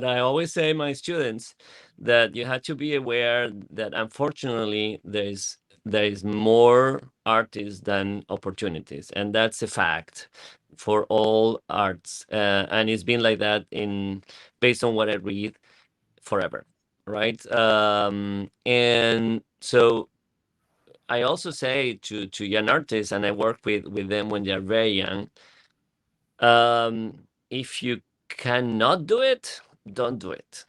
I always say my students that you have to be aware that unfortunately there is more artists than opportunities, and that's a fact for all arts, and it's been like that in based on what I read forever, right? And so I also say to young artists, and I work with them when they're very young. If you cannot do it, don't do it.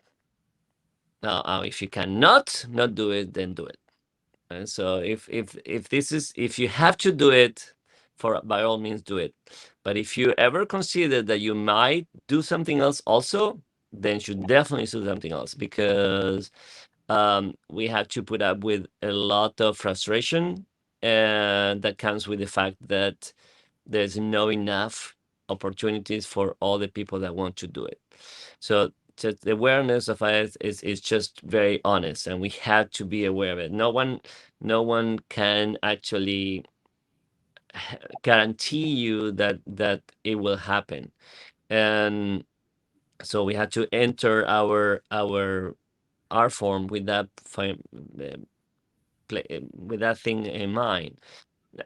Now, if you cannot not do it, then do it. And so if this is if you have to do it, for by all means do it. But if you ever consider that you might do something else also, then you should definitely do something else, because we have to put up with a lot of frustration, and that comes with the fact that there's no enough opportunities for all the people that want to do it. So just the awareness of it is just very honest, and we have to be aware of it. No one can actually guarantee you that it will happen. And so we have to enter our art form with that with that thing in mind.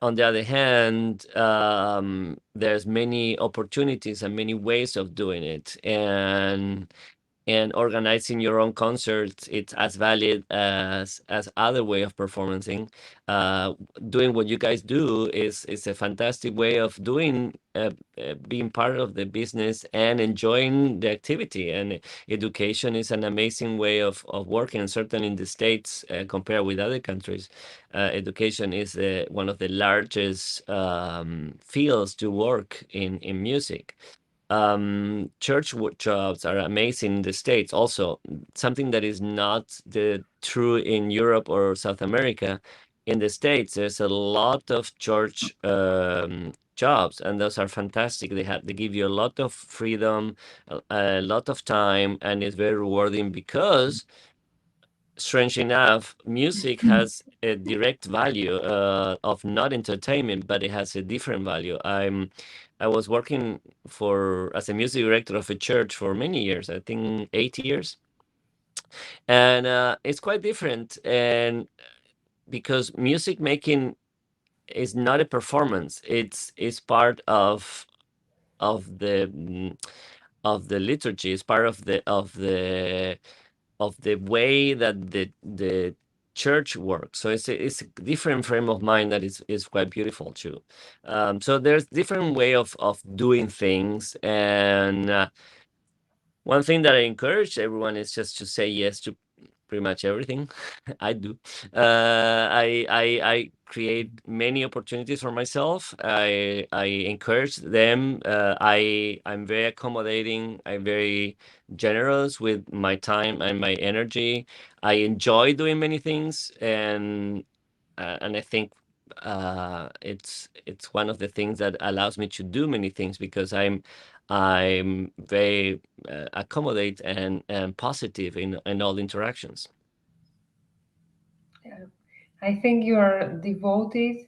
On the other hand, there's many opportunities and many ways of doing it, and organizing your own concerts, it's as valid as other way of performing. Doing what you guys do is a fantastic way of doing, being part of the business and enjoying the activity. And education is an amazing way of working, and certainly in the States, compared with other countries, education is one of the largest fields to work in music. Church jobs are amazing in the States also. Something that is not true in Europe or South America. In the States, there's a lot of church jobs, and those are fantastic. They give you a lot of freedom, a lot of time, and it's very rewarding because, strange enough, music has a direct value of not entertainment, but it has a different value. I was working as a music director of a church for many years, I think 8 years, and it's quite different. And because music making is not a performance, it's part of the of the liturgy. It's part of the way that the church works. So it's a different frame of mind that is quite beautiful too. So there's different way of doing things, and one thing that I encourage everyone is just to say yes to pretty much everything. I do. I create many opportunities for myself. I encourage them. I'm very accommodating. I'm very generous with my time and my energy. I enjoy doing many things, and I think it's one of the things that allows me to do many things, because I'm very accommodate and positive in all interactions. Yeah. I think you are devoted,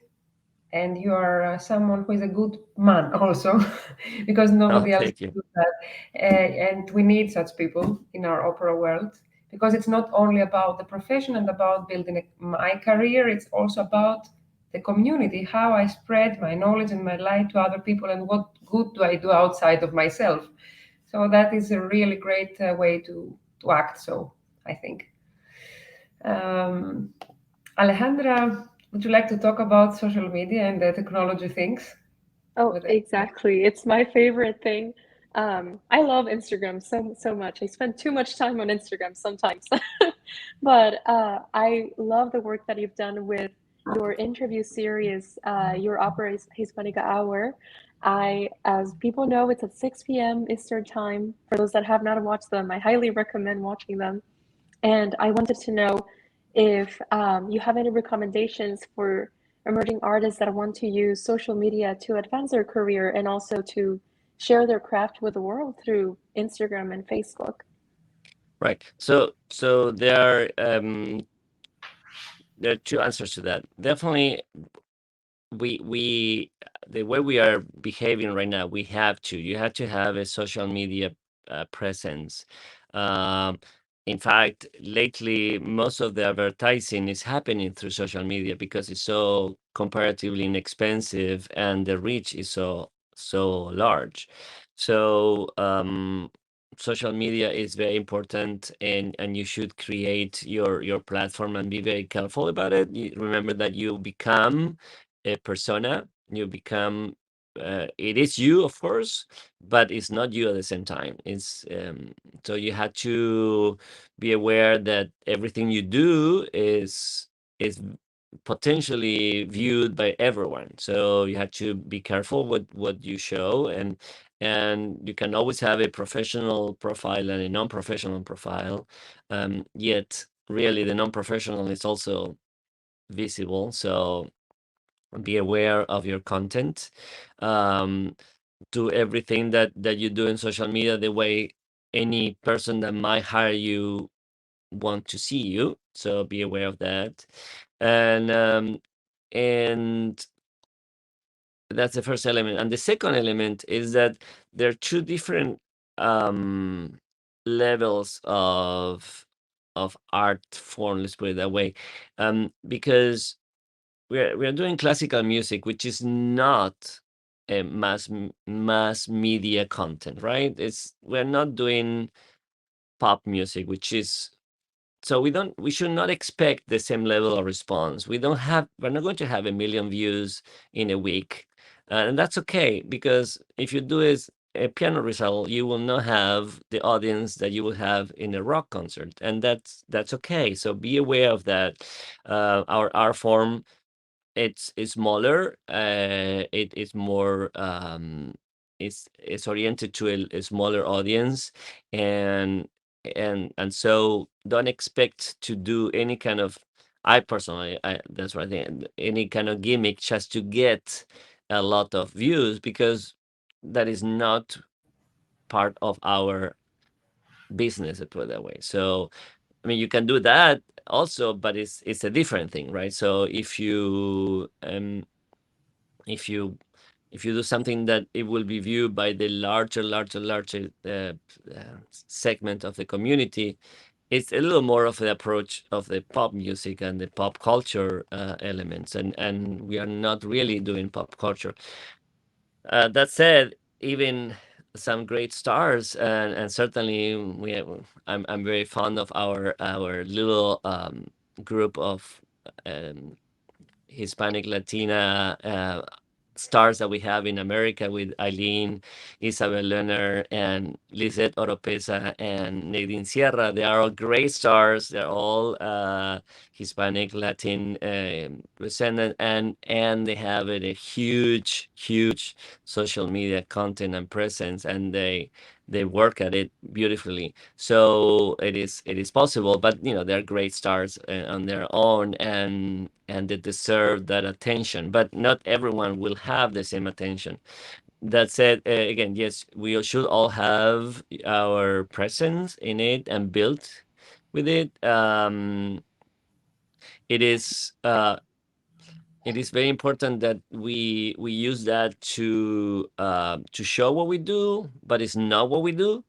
and you are someone who is a good man also, because Oh, nobody else thank you. can do that. And we need such people in our opera world, because it's not only about the profession and about building my career, it's also about the community, how I spread my knowledge and my light to other people, and what good do I do outside of myself. So that is a really great way to act, so I think. Um, Alejandra, would you like to talk about social media and the technology things? Oh, With it? exactly. It's my favorite thing. I love Instagram so much. I spend too much time on Instagram sometimes. But I love the work that you've done with your interview series, your Opera Hispanica Hour. As people know, it's at 6 p.m. Eastern Time. For those that have not watched them, I highly recommend watching them. And I wanted to know if you have any recommendations for emerging artists that want to use social media to advance their career and also to share their craft with the world through Instagram and Facebook. Right. So there are two answers to that. Definitely, we the way we are behaving right now, you have to have a social media presence. Um, in fact, lately, most of the advertising is happening through social media because it's so comparatively inexpensive and the reach is so large. So social media is very important, and you should create your platform and be very careful about it. Remember that you become a persona, you become it is you, of course, but it's not you at the same time. It's so you have to be aware that everything you do is potentially viewed by everyone, so you have to be careful what you show, and you can always have a professional profile and a non-professional profile, yet really the non-professional is also visible, so be aware of your content. Do everything that you do in social media the way any person that might hire you want to see you, so be aware of that. And that's the first element, and the second element is that there are two different levels of art form, let's put it that way, because we're doing classical music, which is not a mass media content, right? We're not doing pop music, which is, so we should not expect the same level of response. We're not going to have 1 million views in a week, and that's okay, because if you do a piano recital, you will not have the audience that you will have in a rock concert, and that's okay. So be aware of that. Our art form, it's smaller. It is more it's oriented to a smaller audience, and so don't expect to do any kind of, I personally, that's what I think, any kind of gimmick just to get a lot of views, because that is not part of our business, let's put it that way. So I mean, you can do that also, but it's a different thing, right? So if you do something that it will be viewed by the larger segment of the community, it's a little more of the approach of the pop music and the pop culture elements, and we are not really doing pop culture. That said, even some great stars, and certainly I'm very fond of our little group of um, Hispanic Latina stars that we have in America, with Eileen, Isabel Lerner, and Lisette Oropesa, and Nadine Sierra. They are all great stars. They're all Hispanic Latin descendant, and they have a huge social media content and presence, and they work at it beautifully. So it is possible, but they're great stars on their own, and they deserve that attention. But not everyone will have the same attention. That said, again, yes, we should all have our presence in it and build with it. It is very important that we use that to show what we do, but it's not what we do.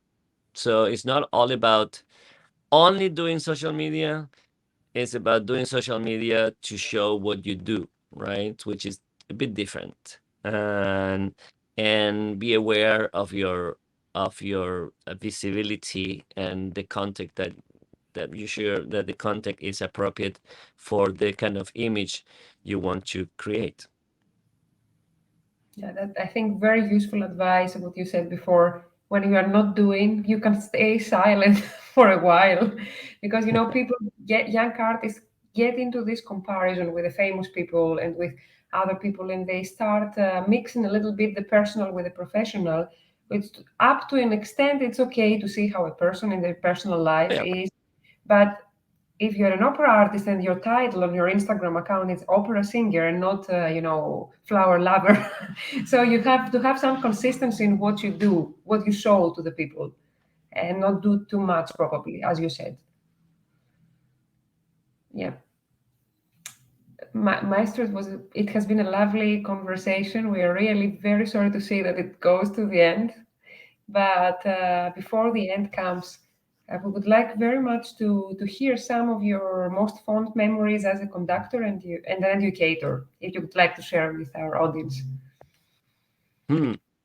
So it's not all about only doing social media. It's about doing social media to show what you do, right? Which is a bit different. And be aware of your visibility and the content that you share, that the content is appropriate for the kind of image you want to create. Yeah, that I think very useful advice, what you said before. When you are not doing, you can stay silent for a while, because people young artists get into this comparison with the famous people and with other people, and they start mixing a little bit the personal with the professional. Which, up to an extent, it's okay to see how a person in their personal life Yeah. is, but if you're an opera artist and your title on your Instagram account is opera singer and not, flower lover, so you have to have some consistency in what you do, what you show to the people, and not do too much, probably, as you said. Yeah. Maestro, it has been a lovely conversation. We are really very sorry to say that it goes to the end. But before the end comes, we would like very much to hear some of your most fond memories as a conductor and an educator, if you would like to share with our audience.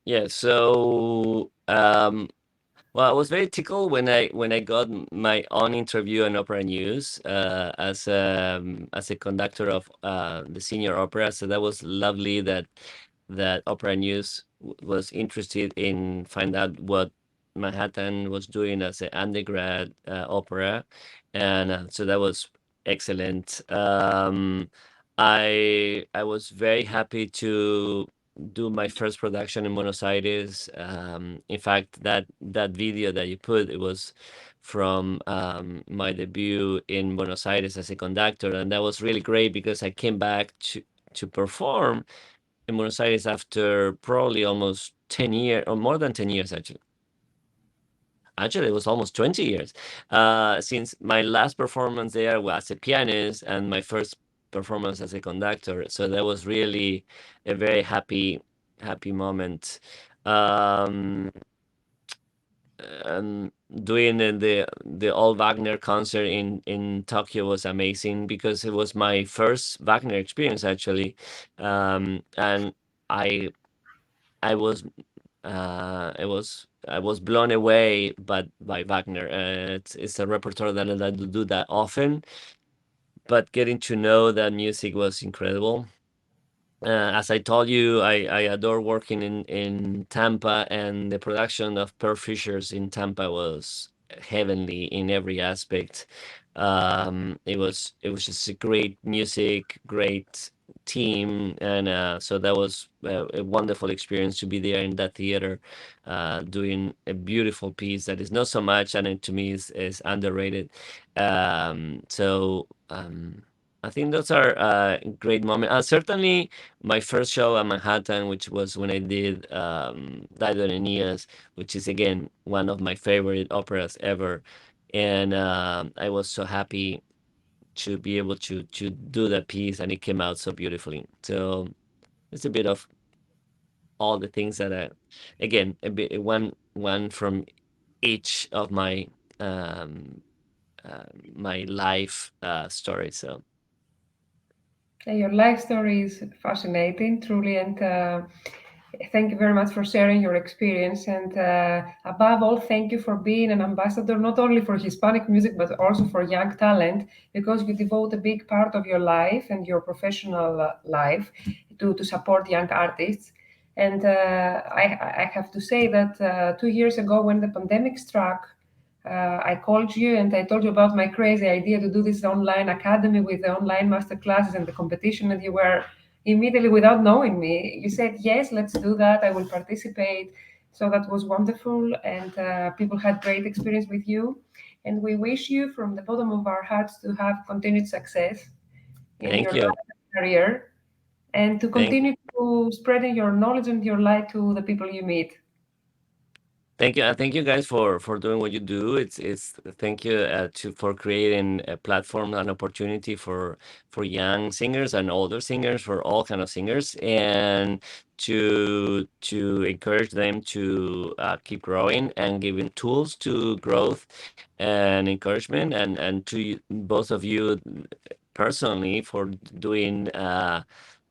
Yeah. So, well, I was very tickled when I got my own interview on Opera News as a conductor of the senior opera. So that was lovely that Opera News was interested in find out what Manhattan was doing as an undergrad opera, and so that was excellent. I was very happy to do my first production in Buenos Aires. In fact, that video that you put, it was from my debut in Buenos Aires as a conductor, and that was really great because I came back to perform in Buenos Aires after probably almost 10 years, or more than 10 years actually. Actually, it was almost 20 years since my last performance there was as a pianist and my first performance as a conductor. So that was really a very happy moment. Um, Doing the all Wagner concert in Tokyo was amazing because it was my first Wagner experience actually, and I I was I was blown away by Wagner. It's a repertoire that I don't do that often, but getting to know that music was incredible. As I told you, I adore working in Tampa, and the production of Per Fishers in Tampa was heavenly in every aspect. It was just a great music, great team, and so that was a wonderful experience to be there in that theater, doing a beautiful piece that is not so much, and it, to me is underrated. I think those are great moments. Certainly, my first show at Manhattan, which was when I did Dido and Aeneas, which is again one of my favorite operas ever, and I was so happy to be able to do that piece, and it came out so beautifully. So it's a bit of all the things that again, a bit one from each of my my life story. So. Your life story is fascinating, truly, and thank you very much for sharing your experience. And above all, thank you for being an ambassador, not only for Hispanic music, but also for young talent, because you devote a big part of your life and your professional life to support young artists. And I have to say that 2 years ago, when the pandemic struck, I called you and I told you about my crazy idea to do this online academy with the online master classes and the competition, and you were immediately, without knowing me, you said, yes, let's do that, I will participate. So that was wonderful, and people had great experience with you, and we wish you from the bottom of our hearts to have continued success in Thank your you. career, and to Thank continue to spreading your knowledge and your light to the people you meet. Thank you, and thank you guys for doing what you do. It's thank you for creating a platform and opportunity for young singers and older singers, for all kind of singers, and to encourage them to keep growing and giving tools to growth and encouragement, and to both of you personally for doing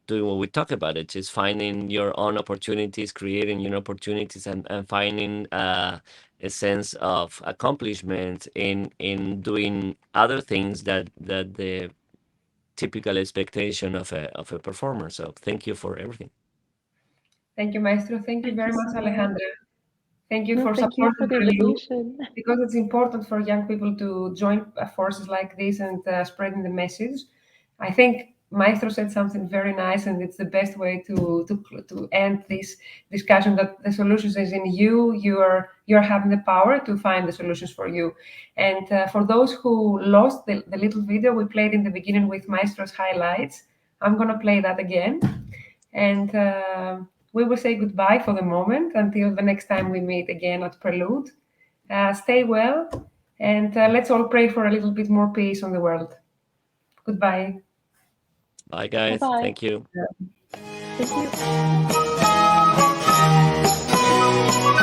what we talk about, it is finding your own opportunities, creating your opportunities, and finding a sense of accomplishment in doing other things that the typical expectation of a performer. So thank you for everything. Thank you, Maestro. Thank you Thank very you much, so much. Alejandra. Thank you No, for thank you for supporting the Prelude, invitation. because it's important for young people to join forces like this and spreading the message. I think Maestro said something very nice, and it's the best way to end this discussion, that the solutions is in you. You're having the power to find the solutions for you. And for those who lost the little video we played in the beginning with Maestro's highlights, I'm going to play that again. And we will say goodbye for the moment until the next time we meet again at Prelude. Stay well, and let's all pray for a little bit more peace on the world. Goodbye. Bye, guys. Bye-bye. Thank you. Thank you.